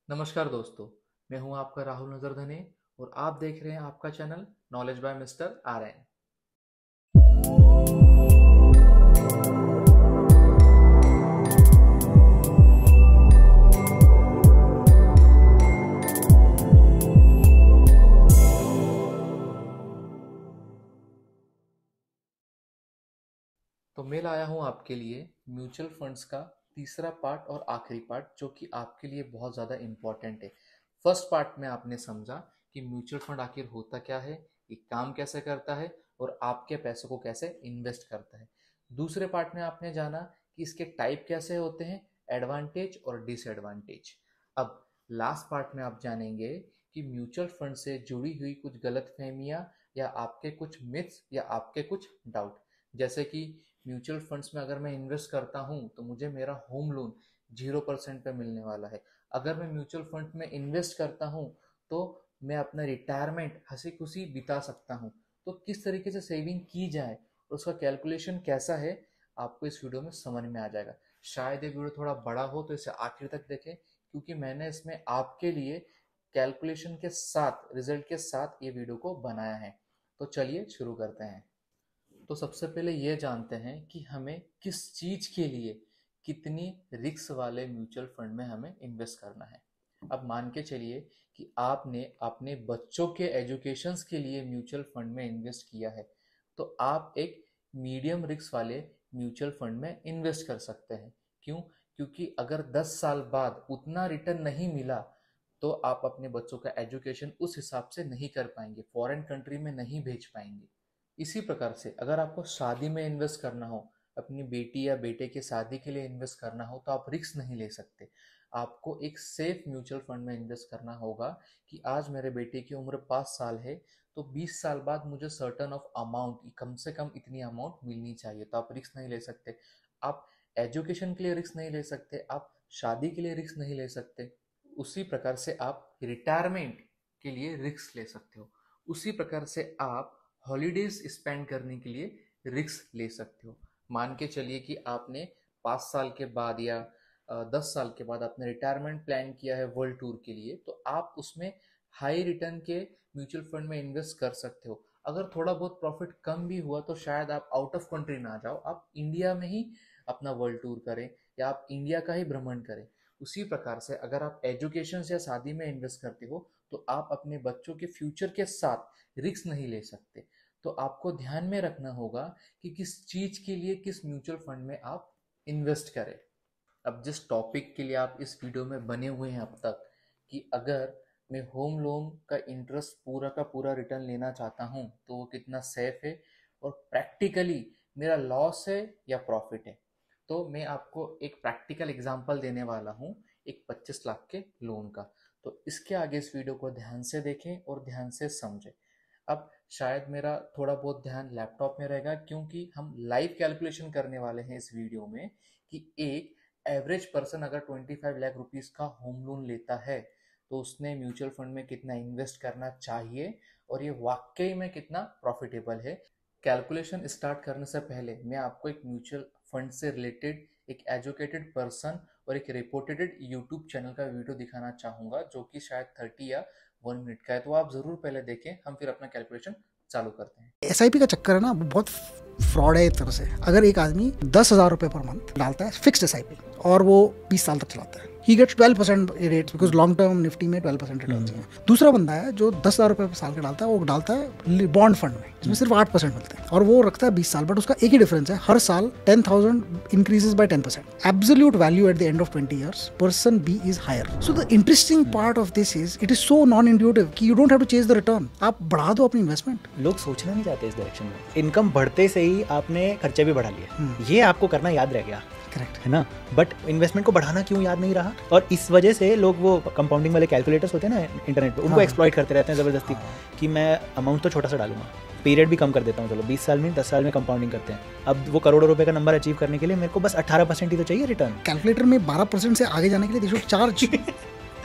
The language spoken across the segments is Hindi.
नमस्कार दोस्तों, मैं हूं आपका राहुल नजरधने और आप देख रहे हैं आपका channel knowledge by mister R N. तो मैं लाया हूं आपके लिए म्यूचुअल फंड्स का तीसरा पार्ट और आखिरी पार्ट, जो कि आपके लिए बहुत ज़्यादा इम्पोर्टेंट है। फर्स्ट पार्ट में आपने समझा कि म्यूचुअल फंड आखिर होता क्या है, ये काम कैसे करता है और आपके पैसों को कैसे इन्वेस्ट करता है। दूसरे पार्ट में आपने जाना कि इसके टाइप कैसे होते हैं, एडवांटेज और डिसएडवांटेज। अब लास्ट पार्ट में आप जानेंगे कि म्यूचुअल फंड से जुड़ी हुई कुछ गलत फहमियाँ या आपके कुछ मिथ्स या आपके कुछ डाउट। जैसे कि म्यूचुअल फंड्स में अगर मैं इन्वेस्ट करता हूँ तो मुझे मेरा होम लोन 0% पे मिलने वाला है। अगर मैं म्यूचुअल फंड में इन्वेस्ट करता हूँ तो मैं अपना रिटायरमेंट हंसी खुशी बिता सकता हूँ। तो किस तरीके से सेविंग की जाए और उसका कैलकुलेशन कैसा है, आपको इस वीडियो में समझ में आ जाएगा। शायद ये वीडियो थोड़ा बड़ा हो तो इसे आखिर तक देखें, क्योंकि मैंने इसमें आपके लिए कैलकुलेशन के साथ, रिजल्ट के साथ ये वीडियो को बनाया है। तो चलिए शुरू करते हैं। तो सबसे पहले ये जानते हैं कि हमें किस चीज के लिए कितनी रिस्क वाले म्यूचुअल फंड में हमें इन्वेस्ट करना है। अब मान के चलिए कि आपने अपने बच्चों के एजुकेशंस के लिए म्यूचुअल फंड में इन्वेस्ट किया है, तो आप एक मीडियम रिस्क वाले म्यूचुअल फंड में इन्वेस्ट कर सकते हैं। क्यों? क्योंकि अगर 10 साल बाद उतना रिटर्न नहीं मिला तो आप अपने बच्चों का एजुकेशन उस हिसाब से नहीं कर पाएंगे, फॉरेन कंट्री में नहीं भेज पाएंगे। इसी प्रकार से अगर आपको शादी में इन्वेस्ट करना हो, अपनी बेटी या बेटे की शादी के लिए इन्वेस्ट करना हो, तो आप रिस्क नहीं ले सकते। आपको एक सेफ म्यूचुअल फंड में इन्वेस्ट करना होगा कि आज मेरे बेटे की उम्र 5 साल है, तो 20 साल बाद मुझे सर्टन ऑफ अमाउंट, कम से कम इतनी अमाउंट मिलनी चाहिए। तो आप रिस्क नहीं ले सकते। आप एजुकेशन के लिए रिस्क नहीं ले सकते, आप शादी के लिए रिस्क नहीं ले सकते। उसी प्रकार से आप रिटायरमेंट के लिए रिस्क ले सकते हो। उसी प्रकार से आप हॉलीडेज स्पेंड करने के लिए रिस्क ले सकते हो। मान के चलिए कि आपने 5 साल के बाद या 10 साल के बाद आपने रिटायरमेंट प्लान किया है वर्ल्ड टूर के लिए, तो आप उसमें हाई रिटर्न के म्यूचुअल फंड में इन्वेस्ट कर सकते हो। अगर थोड़ा बहुत प्रॉफिट कम भी हुआ तो शायद आप आउट ऑफ कंट्री ना जाओ, आप इंडिया में ही अपना वर्ल्ड टूर करें या आप इंडिया का ही भ्रमण करें। उसी प्रकार से अगर आप एजुकेशन या शादी में इन्वेस्ट करते हो तो आप अपने बच्चों के फ्यूचर के साथ रिस्क नहीं ले सकते। तो आपको ध्यान में रखना होगा कि किस चीज के लिए किस म्यूचुअल फंड में आप इन्वेस्ट करें। अब जिस टॉपिक के लिए आप इस वीडियो में बने हुए हैं अब तक, कि अगर मैं होम लोन का इंटरेस्ट पूरा का पूरा रिटर्न लेना चाहता हूं तो वो कितना सेफ है और प्रैक्टिकली मेरा लॉस है या प्रॉफिट है, तो मैं आपको एक प्रैक्टिकल एग्जांपल देने वाला हूं, एक 25 लाख के लोन का। तो इसके आगे इस वीडियो को ध्यान से देखें और ध्यान से समझें। अब शायद मेरा थोड़ा बहुत ध्यान लैपटॉप में रहेगा, क्योंकि हम लाइव कैलकुलेशन करने वाले हैं इस वीडियो में कि एक एवरेज पर्सन अगर 25 लाख रुपीज का होम लोन लेता है तो उसने म्यूचुअल फंड में कितना इन्वेस्ट करना चाहिए और ये वाकई में कितना प्रॉफिटेबल है। कैलकुलेशन स्टार्ट करने से पहले मैं आपको एक म्यूचुअल फंड से रिलेटेड एक एजुकेटेड पर्सन और एक रिपोर्टेड यूट्यूब चैनल का वीडियो दिखाना चाहूंगा, जो कि शायद 30 या 1 मिनट का है। तो आप जरूर पहले देखें, हम फिर अपना कैलकुलेशन चालू करते हैं। एसआईपी का चक्कर है ना, बहुत फ्रॉड है एक तरह से। अगर एक आदमी 10,000 रुपए पर मंथ डालता है फिक्स्ड एसआईपी और वो 20 साल तक चलाता है, he gets 12% rate, because long term Nifty में 12% रिटर्न है। दूसरा बंदा है जो 10,000 रुपए साल का डालता है, वो डालता है बॉन्ड फंड में जिसमें सिर्फ 8% मिलते हैं और वो रखता है 20 साल। बट उसका एक ही डिफरेंस है, हर साल 10,000 increases by 10%। Absolute value at the end of 20 years, person B is higher. So the interesting part of this is it is so non intuitive कि you don't have to chase the return. आप बढ़ा दो अपनी इन्वेस्टमेंट। लोग सोचना नहीं चाहते इस डायरेक्शन में। इनकम बढ़ते से ही आपने खर्चे भी बढ़ा लिए, ये आपको करना याद रह गया, करेक्ट है ना। बट इन्वेस्टमेंट को बढ़ाना क्यों याद नहीं रहा, और इस वजह से लोग वो कंपाउंडिंग वाले कैलकुलेटर्स होते हैं ना इंटरनेट पे, उनको एक्सप्लॉइट करते रहते हैं ज़बरदस्ती कि मैं अमाउंट तो छोटा सा डालूंगा, पीरियड भी कम कर देता हूँ, चलो 20 साल में 10 साल में कंपाउंडिंग करते हैं। अब वो करोड़ों रुपए का नंबर अचीव करने के लिए मेरे को बस 18% ही तो चाहिए रिटर्न। कैलकुलेटर में 12% से आगे जाने के लिए दे शुड चार्ज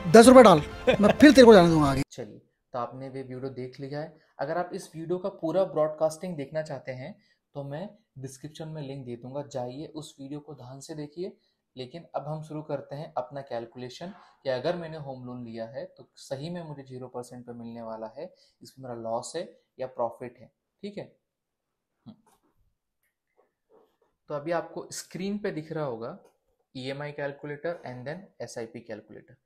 10 रुपए डाल, मैं फिर तेरे को जाने दूंगा आगे। चलिए, तो आपने भी वीडियो देख लिया है। अगर आप इस वीडियो का पूरा ब्रॉडकास्टिंग देखना चाहते हैं तो मैं डिस्क्रिप्शन में लिंक दे दूंगा, जाइए उस वीडियो को ध्यान से देखिए। लेकिन अब हम शुरू करते हैं अपना कैलकुलेशन कि अगर मैंने होम लोन लिया है तो सही में मुझे 0% पे मिलने वाला है, इसमें मेरा लॉस है या प्रॉफिट है। ठीक है। तो अभी आपको स्क्रीन पे दिख रहा होगा EMI calculator and then SIP calculator.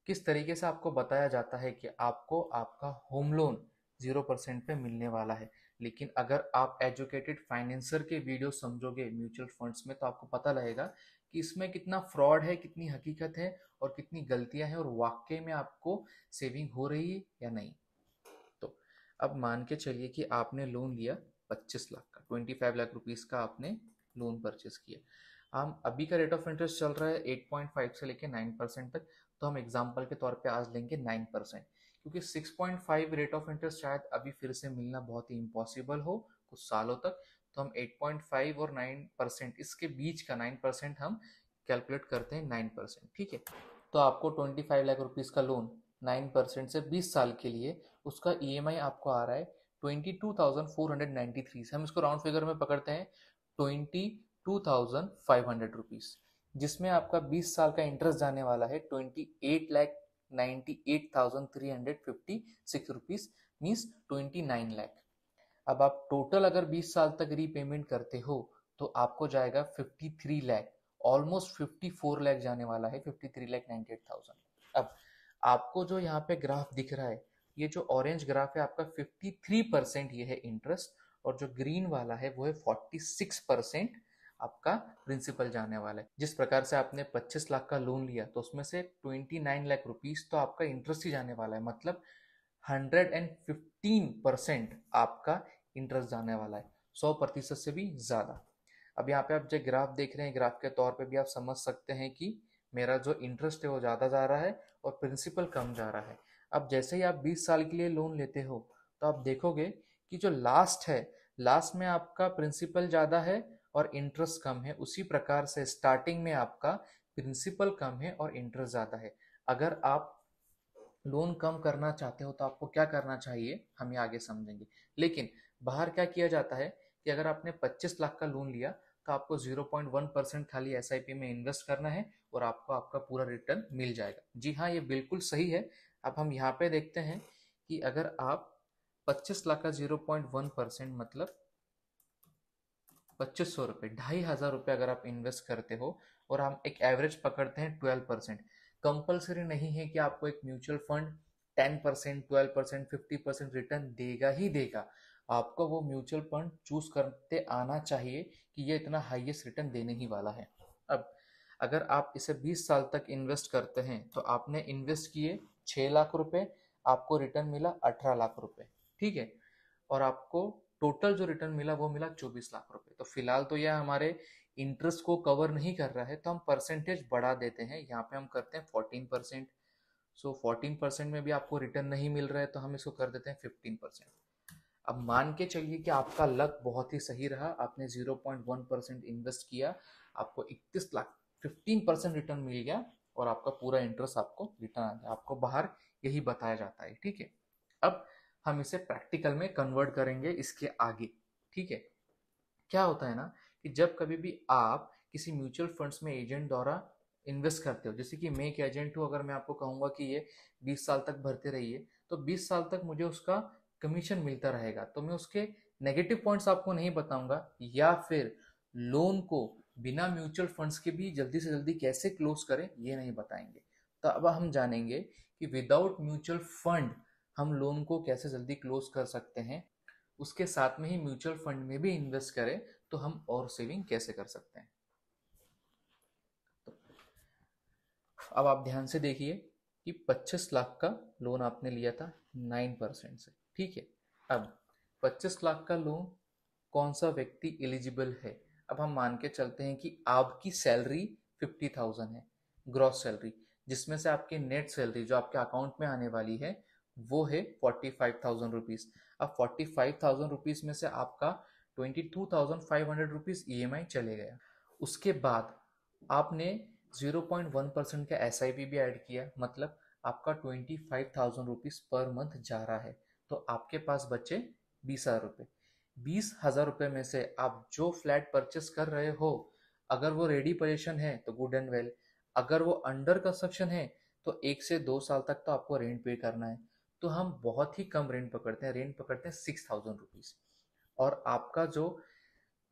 किस तरीके से आपको बताया जाता है कि आपको आपका होम लोन 0% पे मिलने वाला है। लेकिन अगर आप एजुकेटेड फाइनेंसर के वीडियो समझोगे म्यूचुअल फंड्स में तो आपको पता लगेगा कि इसमें कितना फ्रॉड है, कितनी हकीकत है और कितनी गलतियां हैं और वाकई में आपको सेविंग हो रही है या नहीं। तो अब मान के चलिए कि आपने लोन लिया 25 लाख का, 25 लाख रुपीस का आपने लोन परचेस किया। हम अभी का रेट ऑफ इंटरेस्ट चल रहा है 8.5 से लेके 9% तक, तो हम एग्जाम्पल के तौर पे आज लेंगे 9%, क्योंकि 6.5 रेट ऑफ इंटरेस्ट शायद अभी फिर से मिलना बहुत ही इम्पॉसिबल हो कुछ सालों तक। तो हम 8.5 और 9% इसके बीच का 9% हम कैलकुलेट करते हैं 9%। ठीक है। तो आपको 25 लाख रुपीस का लोन 9% से 20 साल के लिए, उसका ईएमआई आपको आ रहा है 22,493 से, हम इसको राउंड फिगर में पकड़ते हैं 22,500 रुपीज, जिसमें आपका 20 साल का इंटरेस्ट जाने वाला है 28,98,356 रुपीज, मीन्स 29 लाख। अब आप टोटल अगर 20 साल तक रीपेमेंट करते हो तो आपको जाएगा 53 लाख, ऑलमोस्ट 54 लाख जाने वाला है, 53,98,000। अब आपको जो यहाँ पे ग्राफ दिख रहा है, ये जो ऑरेंज ग्राफ है आपका 53% ये है इंटरेस्ट, और जो ग्रीन वाला है वो है 46% आपका प्रिंसिपल जाने वाला है। जिस प्रकार से आपने 25 लाख का लोन लिया तो उसमें से 29 लाख रुपीस तो आपका इंटरेस्ट ही जाने वाला है, मतलब 115% आपका इंटरेस्ट जाने वाला है, 100% से भी ज्यादा। अब यहाँ पे आप जो ग्राफ देख रहे हैं, ग्राफ के तौर पे भी आप समझ सकते हैं कि मेरा जो इंटरेस्ट है वो ज्यादा जा रहा है और प्रिंसिपल कम जा रहा है। अब जैसे ही आप 20 साल के लिए लोन लेते हो तो आप देखोगे कि जो लास्ट है, लास्ट में आपका प्रिंसिपल ज्यादा है और इंटरेस्ट कम है। उसी प्रकार से स्टार्टिंग में आपका प्रिंसिपल कम है और इंटरेस्ट ज्यादा है। अगर आप लोन कम करना चाहते हो तो आपको क्या करना चाहिए हम ये आगे समझेंगे। लेकिन बाहर क्या किया जाता है कि अगर आपने 25 लाख का लोन लिया तो आपको 0.1% खाली एसआईपी में इन्वेस्ट करना है और आपको आपका पूरा रिटर्न मिल जाएगा। जी हाँ, ये बिल्कुल सही है। अब हम यहाँ पे देखते हैं कि अगर आप 25 लाख का 0.1% मतलब 2500 रुपये, 2,500 रुपये अगर आप इन्वेस्ट करते हो और हम एक एवरेज पकड़ते हैं 12%, कंपलसरी नहीं है कि आपको एक म्यूचुअल फंड 10%, 12%, 50% रिटर्न देगा ही देगा। आपको वो म्यूचुअल फंड चूज करते आना चाहिए कि ये इतना हाईएस्ट रिटर्न देने ही वाला है। अब अगर आप इसे 20 साल तक इन्वेस्ट करते हैं तो आपने इन्वेस्ट किए 6 लाख रुपए, आपको रिटर्न मिला 18 लाख रुपए। ठीक है। और आपको टोटल जो रिटर्न मिला वो मिला 24 लाख रुपए। तो फिलहाल तो यह हमारे इंटरेस्ट को कवर नहीं कर रहा है, तो हम परसेंटेज बढ़ा देते हैं, यहाँ पे हम करते हैं 14%। सो 14% में भी आपको रिटर्न नहीं मिल रहा है तो हम इसको कर देते हैं 15%। अब मान के चलिए कि आपका लक बहुत ही सही रहा, आपने 0.1% इन्वेस्ट किया, आपको 31 लाख, 15% रिटर्न मिल गया और आपका पूरा इंटरेस्ट आपको रिटर्न आ गया। आपको बाहर यही बताया जाता है। ठीक है। अब हम इसे प्रैक्टिकल में कन्वर्ट करेंगे इसके आगे। ठीक है। क्या होता है ना कि जब कभी भी आप किसी म्यूचुअल फंड्स में एजेंट द्वारा इन्वेस्ट करते हो, जैसे कि मैं एक एजेंट हूँ, अगर मैं आपको कहूंगा कि ये 20 साल तक भरते रहिए तो 20 साल तक मुझे उसका कमीशन मिलता रहेगा, तो मैं उसके नेगेटिव पॉइंट्स आपको नहीं बताऊंगा, या फिर लोन को बिना म्यूचुअल फंड्स के भी जल्दी से जल्दी कैसे क्लोज करें ये नहीं बताएंगे। तो अब हम जानेंगे कि विदाउट म्यूचुअल फंड हम लोन को कैसे जल्दी क्लोज कर सकते हैं, उसके साथ में ही म्यूचुअल फंड में भी इन्वेस्ट करें तो हम और सेविंग कैसे कर सकते हैं। तो अब आप ध्यान से देखिए कि 25 लाख का लोन आपने लिया था 9% से। ठीक है। अब 25 लाख का लोन कौन सा व्यक्ति एलिजिबल है? अब हम मान के चलते हैं कि आपकी सैलरी 50,000 है, ग्रॉस सैलरी, जिसमें से आपकी नेट सैलरी जो आपके अकाउंट में आने वाली है वो है 45,000 रुपीज। अब 45,000 रुपीज में से आपका 22,500 रुपीज ईएमआई चले गया। उसके बाद आपने 0.1% का एसआईपी भी ऐड किया, मतलब आपका 25,000 रुपीज पर मंथ जा रहा है, तो आपके पास बचे 20,000 रुपये। 20,000 रुपये में से आप जो फ्लैट परचेस कर रहे हो अगर वो रेडी पोजीशन है तो गुड एंड वेल, अगर वो अंडर कंस्ट्रक्शन है तो 1 से 2 साल तक तो आपको रेंट पे करना है। तो हम बहुत ही कम रेंट पकड़ते हैं, रेंट पकड़ते हैं 6,000 रुपीज़। और आपका जो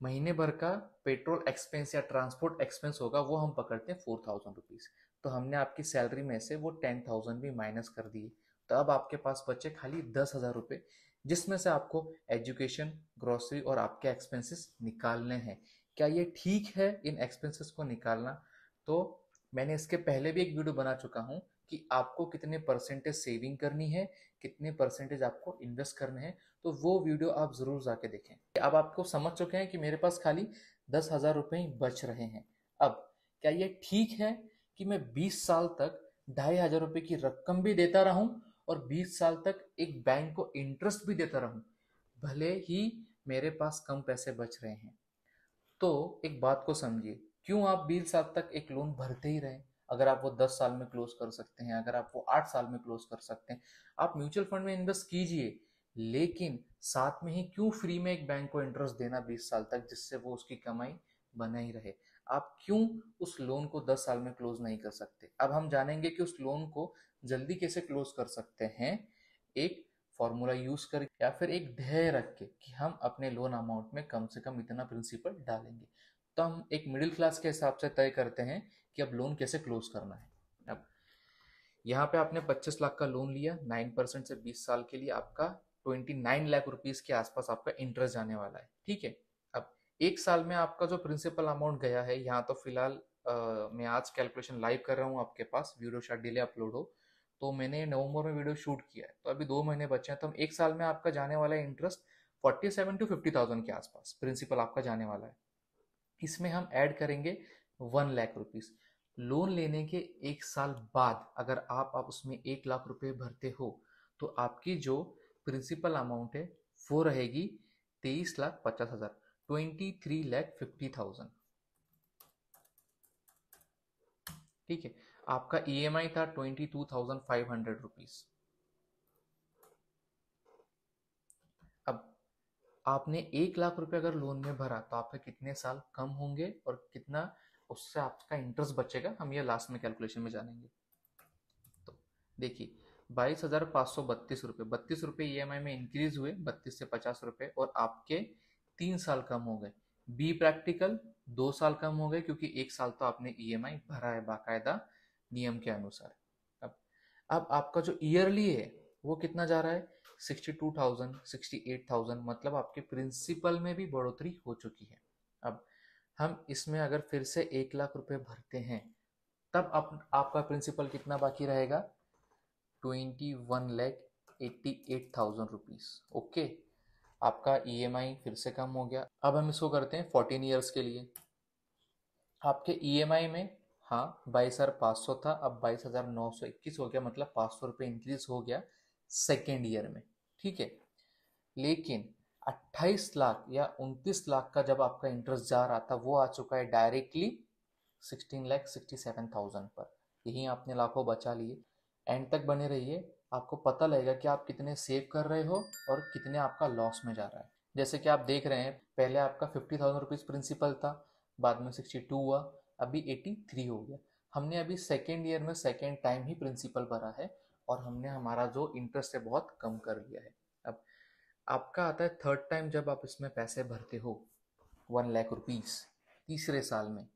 महीने भर का पेट्रोल एक्सपेंस या ट्रांसपोर्ट एक्सपेंस होगा वो हम पकड़ते हैं 4,000 रुपीज़। तो हमने आपकी सैलरी में से वो 10,000 भी माइनस कर दिए। तो अब आपके पास बचे खाली 10,000 रुपये, जिसमें से आपको एजुकेशन, ग्रोसरी और आपके एक्सपेंसेस निकालने हैं। क्या ये ठीक है इन एक्सपेंसेस को निकालना? तो मैंने इसके पहले भी एक वीडियो बना चुका हूँ कि आपको कितने परसेंटेज सेविंग करनी है, कितने परसेंटेज आपको इन्वेस्ट करने हैं। तो वो वीडियो आप ज़रूर जाके देखें। अब आपको समझ चुके हैं कि मेरे पास खाली 10,000 रुपये ही बच रहे हैं। अब क्या ये ठीक है कि मैं 20 साल तक 2,500 रुपये की रकम भी देता रहूं और 20 साल तक एक बैंक को इंटरेस्ट भी देता रहूं, भले ही मेरे पास कम पैसे बच रहे हैं? तो एक बात को समझिए, क्यों आप 20 साल तक एक लोन भरते ही रहें? अगर आप वो 10 साल में क्लोज कर सकते हैं, अगर आप वो 8 साल में क्लोज कर सकते हैं, आप म्यूचुअल फंड में इन्वेस्ट कीजिए। लेकिन साथ में ही क्यों फ्री में एक बैंक को इंटरेस्ट देना 20 साल तक, जिससे वो उसकी कमाई बना ही रहे? आप क्यों उस लोन को 10 साल में क्लोज नहीं कर सकते? अब हम जानेंगे कि उस लोन को जल्दी कैसे क्लोज कर सकते हैं, एक फॉर्मूला यूज कर या फिर एक ध्येय रख के कि हम अपने लोन अमाउंट में कम से कम इतना प्रिंसिपल डालेंगे। तो हम एक मिडिल क्लास के हिसाब से तय करते हैं कि अब लोन कैसे क्लोज करना है। अब यहाँ पे आपने 25 लाख का लोन लिया, 9% से 20 साल के लिए आपका 29 लाख रुपीज के आसपास आपका इंटरेस्ट जाने वाला है। ठीक है। अब 1 साल में आपका जो प्रिंसिपल अमाउंट गया है, यहाँ तो फिलहाल मैं आज कैलकुलेशन लाइव कर रहा हूँ आपके पास, वीडियो शायद डिले अपलोड हो, तो मैंने नवंबर में वीडियो शूट किया है, तो अभी 2 महीने बचे हैं। तो हम 1 साल में आपका जाने वाला है इंटरेस्ट 47 to 50,000 के आसपास प्रिंसिपल आपका जाने वाला है। इसमें हम ऐड करेंगे 1 लाख रुपीज। लोन लेने के 1 साल बाद अगर आप उसमें 1 लाख रुपए भरते हो तो आपकी जो प्रिंसिपल अमाउंट है वो रहेगी 23,50,000, 23,50,000। ठीक है। आपका ईएमआई था 22,500 रुपीज। अब आपने 1 लाख रुपए अगर लोन में भरा तो आपके कितने साल कम होंगे और कितना उससे आपका इंटरेस्ट बचेगा, हम ये लास्ट में कैलकुलेशन में जानेंगे। तो देखिए, 22,532 रुपये, 32 रुपये ईएमआई में इंक्रीज हुए, 32 से 50 रुपये, और आपके 3 साल कम हो गए। बी प्रैक्टिकल, 2 साल कम हो गए क्योंकि 1 साल तो आपने ईएमआई भरा है बाकायदा नियम के अनुसार। अब आपका जो ईयरली है वो कितना जा रहा है? 62,000, 68,000, मतलब आपके प्रिंसिपल में भी बढ़ोतरी हो चुकी है। अब हम इसमें अगर फिर से 1 लाख रुपए भरते हैं तब आपका प्रिंसिपल कितना बाकी रहेगा? 21,88,000 रुपीज। ओके। आपका ईएमआई फिर से कम हो गया। अब हम इसको करते हैं 14 ईयर्स के लिए। आपके ईएमआई में, हाँ, 22,500 था, अब 22,921 हो गया, मतलब 500 रुपये इंक्रीज हो गया सेकेंड ईयर में। ठीक है। लेकिन 28 लाख या 29 लाख का जब आपका इंटरेस्ट जा रहा था वो आ चुका है डायरेक्टली 16,67,000 पर। यही आपने लाखों बचा लिए। एंड तक बने रहिए, आपको पता लगेगा कि आप कितने सेव कर रहे हो और कितने आपका लॉस में जा रहा है। जैसे कि आप देख रहे हैं, पहले आपका 50,000 रुपीज प्रिंसिपल था, बाद में 62 हुआ, अभी 83 हो गया। हमने अभी सेकेंड ईयर में सेकेंड टाइम ही प्रिंसिपल भरा है और हमने हमारा जो इंटरेस्ट है बहुत कम कर लिया है। अब आपका आता है थर्ड टाइम जब आप इसमें पैसे भरते हो 1 लाख रुपीज तीसरे साल में।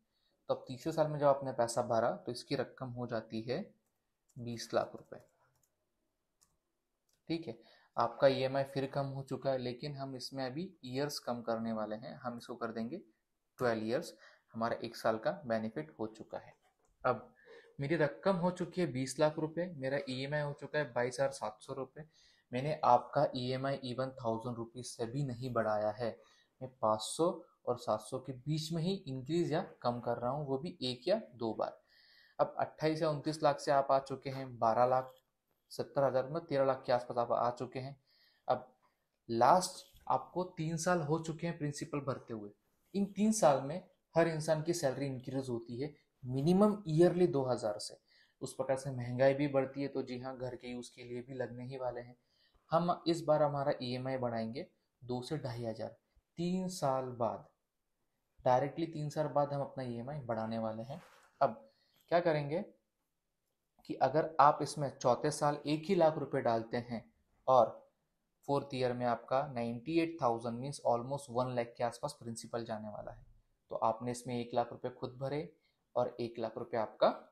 तो अब तीसरे साल में जब आपने पैसा भरा तो इसकी रकम हो जाती है 20 लाख रुपए। ठीक है। आपका ईएमआई फिर कम हो चुका है, लेकिन हम इसमें अभी ईयर्स कम करने वाले हैं। हम इसको कर देंगे 12 ईयर्स। हमारा 1 साल का बेनिफिट हो चुका है। अब मेरी रकम हो चुकी है 20 लाख रुपए, मेरा ईएमआई हो चुका है 22,700 रुपये। मैंने आपका ईएमआई इवन 1,000 रुपीज से भी नहीं बढ़ाया है, मैं 500 और 700 के बीच में ही इंक्रीज या कम कर रहा हूँ, वो भी 1 या 2 बार। अब 28 या 29 लाख से आप आ चुके हैं 12,70,000 में, 13 लाख के आसपास आप आ चुके हैं। अब लास्ट आपको 3 साल हो चुके हैं प्रिंसिपल भरते हुए। इन 3 साल में हर इंसान की सैलरी इंक्रीज होती है मिनिमम ईयरली 2,000 से। उस प्रकार से महंगाई भी बढ़ती है, तो जी हाँ, घर के यूज के लिए भी लगने ही वाले हैं। हम इस बार हमारा ईएमआई बढ़ाएंगे 2 से 2,500 3 साल बाद। डायरेक्टली 3 साल बाद हम अपना ईएमआई बढ़ाने वाले हैं। अब क्या करेंगे कि अगर आप इसमें चौथे साल 1 ही लाख रुपए डालते हैं और फोर्थ ईयर में आपका 98,000 मीन्स ऑलमोस्ट 1 लाख के आसपास प्रिंसिपल जाने वाला है, तो आपने इसमें 1 लाख रुपए खुद भरे और 1 लाख रुपए आपका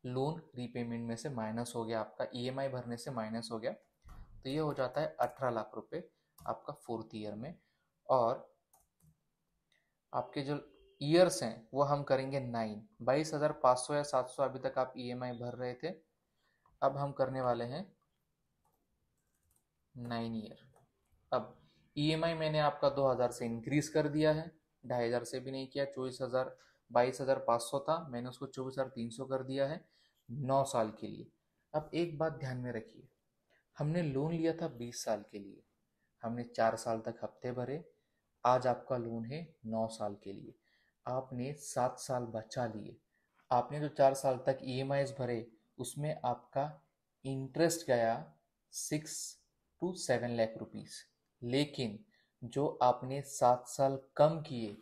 लोन रीपेमेंट में से माइनस हो गया, आपका ईएमआई भरने से माइनस हो गया, तो ये हो जाता है 18 लाख रुपए आपका फोर्थ ईयर में। और आपके जो ईयर्स हैं वो हम करेंगे 9, 22,500 या 700 अभी तक आप ईएमआई भर रहे थे, अब हम करने वाले हैं 9 ईयर। अब ईएमआई मैंने आपका 2,000 से इंक्रीज कर दिया है, 2,500 से भी नहीं किया, 22,500 था, मैंने उसको 24,300 कर दिया है 9 साल के लिए। अब एक बात ध्यान में रखिए, हमने लोन लिया था 20 साल के लिए, हमने 4 साल तक हफ्ते भरे, आज आपका लोन है 9 साल के लिए, आपने 7 साल बचा लिए, आपने जो 4 साल तक ईएमआईज भरे उसमें आपका इंटरेस्ट गया 6 to 7 लाख रुपीस, लेकिन जो आपने 7 साल कम किए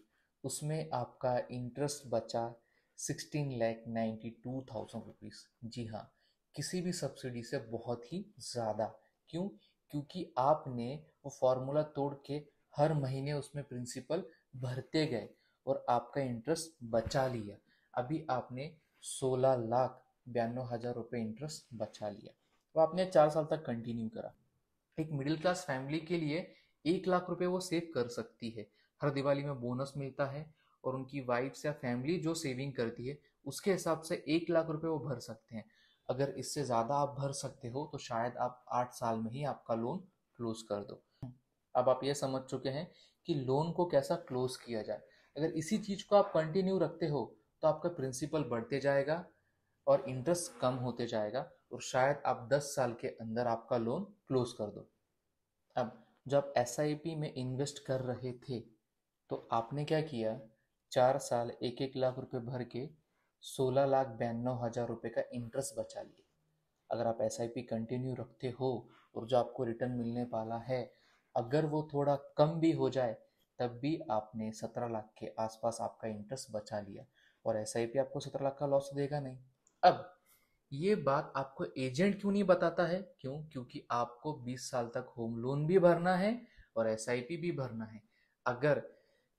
उसमें आपका इंटरेस्ट बचा 16,92,000 रुपीस। जी हाँ, किसी भी सब्सिडी से बहुत ही ज़्यादा। क्यों? क्योंकि आपने वो फॉर्मूला तोड़ के हर महीने उसमें प्रिंसिपल भरते गए और आपका इंटरेस्ट बचा लिया। अभी आपने 16,92,000 रुपये इंटरेस्ट बचा लिया, तो आपने 4 साल तक कंटिन्यू करा। एक मिडिल क्लास फैमिली के लिए 1 लाख रुपए वो सेव कर सकती है, हर दिवाली में बोनस मिलता है और उनकी वाइफ्स या फैमिली जो सेविंग करती है उसके हिसाब से 1 लाख रुपए वो भर सकते हैं। अगर इससे ज़्यादा आप भर सकते हो तो शायद आप 8 साल में ही आपका लोन क्लोज कर दो। अब आप ये समझ चुके हैं कि लोन को कैसा क्लोज किया जाए। अगर इसी चीज़ को आप कंटिन्यू रखते हो तो आपका प्रिंसिपल बढ़ते जाएगा और इंटरेस्ट कम होते जाएगा और शायद आप 10 साल के अंदर आपका लोन क्लोज कर दो। अब जब एसआईपी में इन्वेस्ट कर रहे थे तो आपने क्या किया, 4 साल 1-1 लाख रुपए भर के 16,92,000 रुपये का इंटरेस्ट बचा लिए। अगर आप एसआईपी कंटिन्यू रखते हो और जो आपको रिटर्न मिलने वाला है अगर वो थोड़ा कम भी हो जाए तब भी आपने 17 लाख के आसपास आपका इंटरेस्ट बचा लिया और एसआईपी आपको 17 लाख का लॉस देगा नहीं। अब ये बात आपको एजेंट क्यों नहीं बताता है? क्यों? क्योंकि आपको 20 साल तक होम लोन भी भरना है और एसआईपी भी भरना है। अगर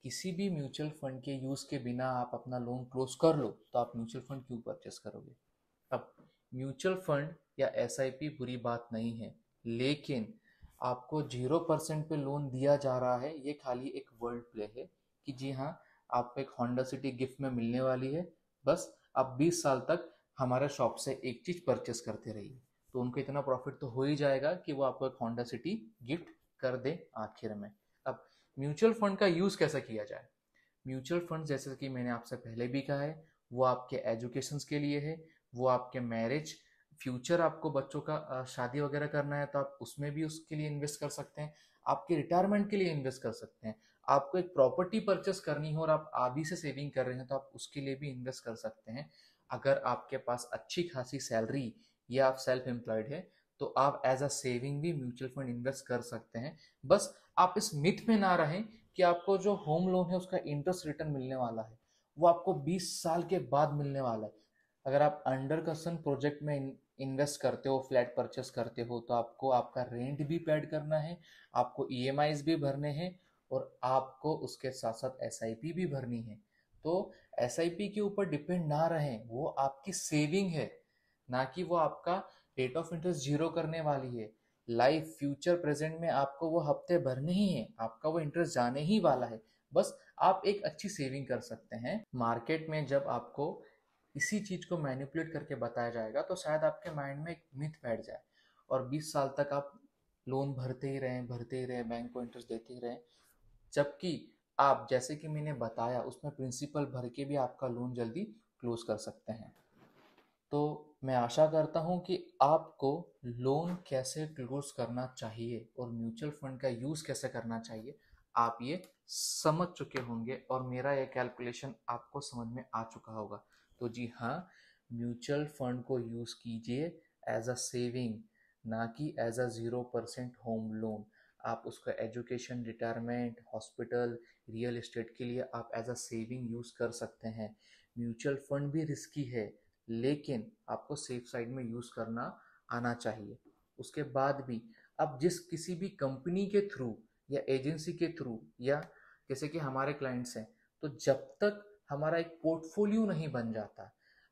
किसी भी म्यूचुअल फंड के यूज के बिना आप अपना लोन क्लोज कर लो तो आप म्यूचुअल फंड क्यों परचेस करोगे? अब म्यूचुअल फंड या एसआईपी बुरी बात नहीं है, लेकिन आपको 0% पे लोन दिया जा रहा है, ये खाली एक वर्ड प्ले है कि जी हाँ आपको एक होंडा सिटी गिफ्ट में मिलने वाली है, बस आप 20 साल तक हमारे शॉप से एक चीज परचेस करते रहिए, तो उनको इतना प्रॉफिट तो हो ही जाएगा कि वो आपको एक होंडा सिटी गिफ्ट कर दे आखिर में। अब म्यूचुअल फंड का यूज कैसे किया जाए? म्यूचुअल फंड जैसे कि मैंने आपसे पहले भी कहा है वो आपके एजुकेशन के लिए है, वो आपके मैरिज फ्यूचर, आपको बच्चों का शादी वगैरह करना है तो आप उसमें भी उसके लिए इन्वेस्ट कर सकते हैं, आपके रिटायरमेंट के लिए इन्वेस्ट कर सकते हैं, आपको एक प्रॉपर्टी परचेस करनी हो और आप अभी से सेविंग कर रहे हैं तो आप उसके लिए भी इन्वेस्ट कर सकते हैं। अगर आपके पास अच्छी खासी सैलरी या आप सेल्फ एम्प्लॉयड है तो आप एज अ सेविंग भी म्यूचुअल फंड इन्वेस्ट कर सकते हैं। बस आप इस मिथ में ना रहें कि आपको जो होम लोन है उसका इंटरेस्ट रिटर्न मिलने वाला है, वो आपको 20 साल के बाद मिलने वाला है। अगर आप अंडर कंस्ट्रक्शन प्रोजेक्ट में इन्वेस्ट करते हो, फ्लैट परचेस करते हो तो आपको आपका रेंट भी पेड करना है, आपको ईएमआईज भी भरने हैं और आपको उसके साथ साथ एसआईपी भी भरनी है। तो एसआईपी के ऊपर डिपेंड ना रहें, वो आपकी सेविंग है, ना कि वो आपका रेट ऑफ इंटरेस्ट जीरो करने वाली है। लाइफ फ्यूचर प्रेजेंट में आपको वो हफ्ते भरने ही है, आपका वो इंटरेस्ट जाने ही वाला है। बस आप एक अच्छी सेविंग कर सकते हैं। मार्केट में जब आपको इसी चीज को मैनिपुलेट करके बताया जाएगा तो शायद आपके माइंड में एक मिथ बैठ जाए और 20 साल तक आप लोन भरते ही रहें, बैंक को इंटरेस्ट देते ही रहें, जबकि आप जैसे कि मैंने बताया उसमें प्रिंसिपल भर के भी आपका लोन जल्दी क्लोज कर सकते हैं। तो मैं आशा करता हूँ कि आपको लोन कैसे क्लोज करना चाहिए और म्यूचुअल फंड का यूज़ कैसे करना चाहिए आप ये समझ चुके होंगे और मेरा ये कैलकुलेशन आपको समझ में आ चुका होगा। तो जी हाँ, म्यूचुअल फंड को यूज़ कीजिए एज अ सेविंग, ना कि एज अ 0% होम लोन। आप उसका education, retirement, hospital, real estate के लिए आप एज अ सेविंग यूज़ कर सकते हैं। म्यूचुअल फंड भी रिस्की है, लेकिन आपको सेफ साइड में यूज़ करना आना चाहिए। उसके बाद भी अब जिस किसी भी कंपनी के थ्रू या एजेंसी के थ्रू, या जैसे कि हमारे क्लाइंट्स हैं, तो जब तक हमारा एक पोर्टफोलियो नहीं बन जाता,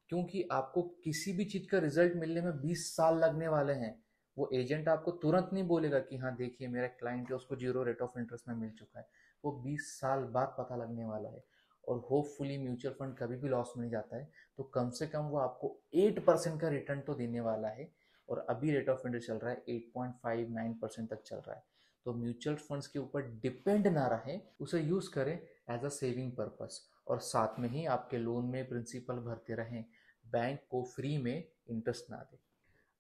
क्योंकि आपको किसी भी चीज़ का रिजल्ट मिलने में 20 साल लगने वाले हैं। वो एजेंट आपको तुरंत नहीं बोलेगा कि हाँ देखिए मेरा क्लाइंट है उसको 0 रेट ऑफ इंटरेस्ट में मिल चुका है। वो 20 साल बाद पता लगने वाला है। और होपफुली म्यूचुअल फंड कभी भी लॉस में नहीं जाता है, तो कम से कम वो आपको 8% का रिटर्न तो देने वाला है। और अभी रेट ऑफ इंटरेस्ट चल रहा है 8.59% तक चल रहा है। तो म्यूचुअल फंड्स के ऊपर डिपेंड ना रहे, उसे यूज़ करें एज अ सेविंग पर्पस, और साथ में ही आपके लोन में प्रिंसिपल भरते रहें, बैंक को फ्री में इंटरेस्ट ना दे।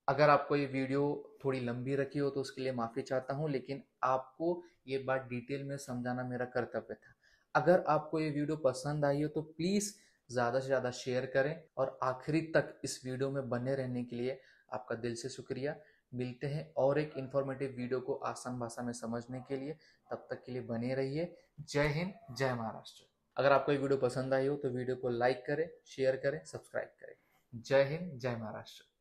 अगर आपको ये वीडियो थोड़ी लंबी रखी हो तो उसके लिए माफ़ी चाहता हूँ, लेकिन आपको ये बात डिटेल में समझाना मेरा कर्तव्य था। अगर आपको ये वीडियो पसंद आई हो तो प्लीज़ ज़्यादा से ज़्यादा शेयर करें, और आखिरी तक इस वीडियो में बने रहने के लिए आपका दिल से शुक्रिया। मिलते हैं और एक इन्फॉर्मेटिव वीडियो को आसान भाषा में समझने के लिए। तब तक के लिए बने रहिए। जय हिंद, जय महाराष्ट्र। अगर आपको ये वीडियो पसंद आई हो तो वीडियो को लाइक करें, शेयर करें, सब्सक्राइब करें। जय हिंद, जय महाराष्ट्र।